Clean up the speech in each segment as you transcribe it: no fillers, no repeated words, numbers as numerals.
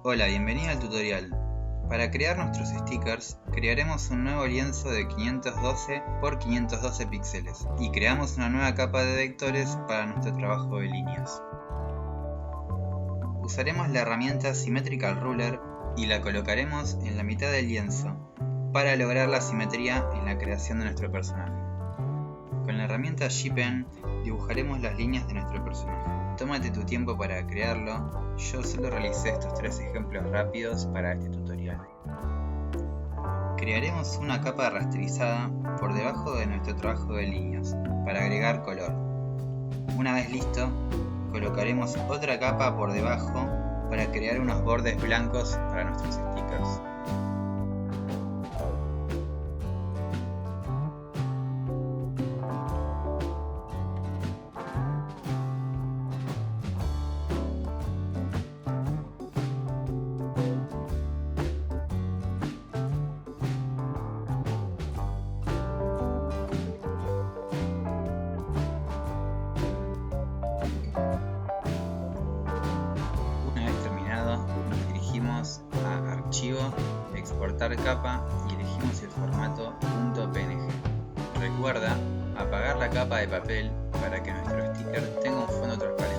Hola, bienvenido al tutorial. Para crear nuestros stickers, crearemos un nuevo lienzo de 512 por 512 píxeles y creamos una nueva capa de vectores para nuestro trabajo de líneas. Usaremos la herramienta Symmetrical Ruler y la colocaremos en la mitad del lienzo para lograr la simetría en la creación de nuestro personaje. Con la herramienta G-Pen dibujaremos las líneas de nuestro personaje. Tómate tu tiempo para crearlo, yo solo realicé estos 3 ejemplos rápidos para este tutorial. Crearemos una capa rasterizada por debajo de nuestro trabajo de líneas para agregar color. Una vez listo, colocaremos otra capa por debajo para crear unos bordes blancos para nuestros stickers. Nos dirigimos a Archivo, Exportar capa y elegimos el formato .png. Recuerda apagar la capa de papel para que nuestro sticker tenga un fondo transparente.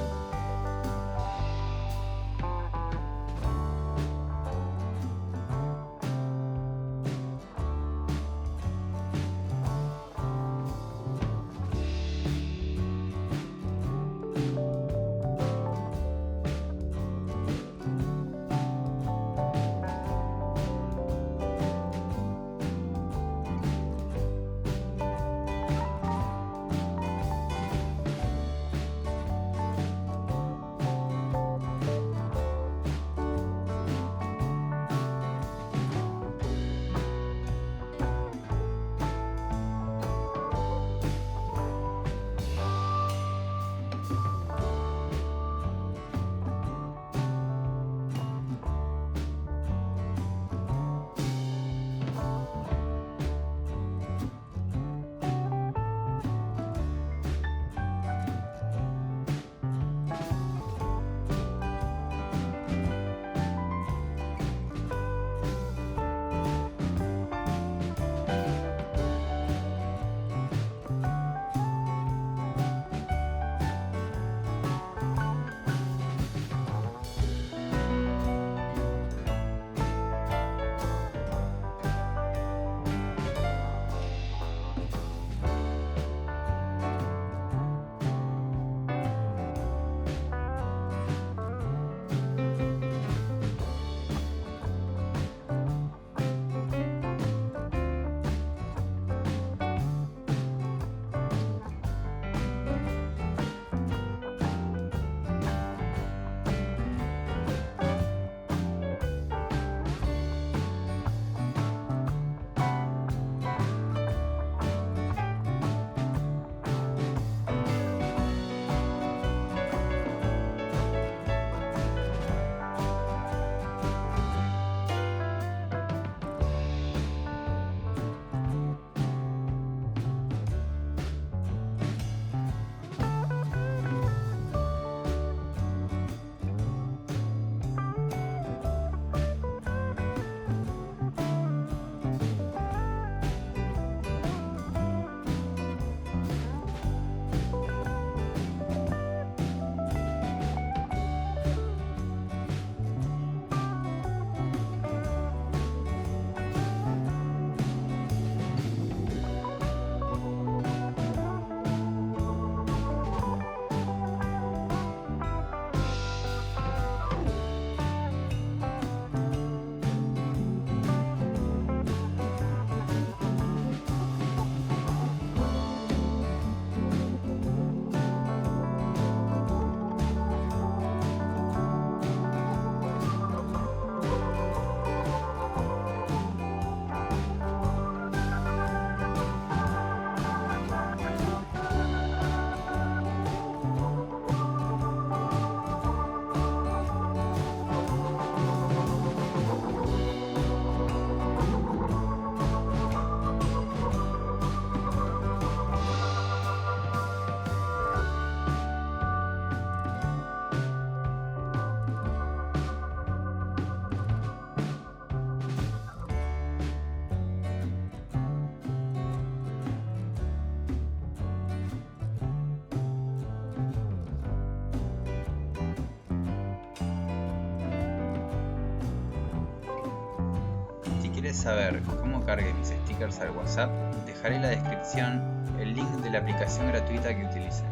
quieres saber cómo cargué mis stickers al WhatsApp, dejaré en la descripción el link de la aplicación gratuita que utilicé.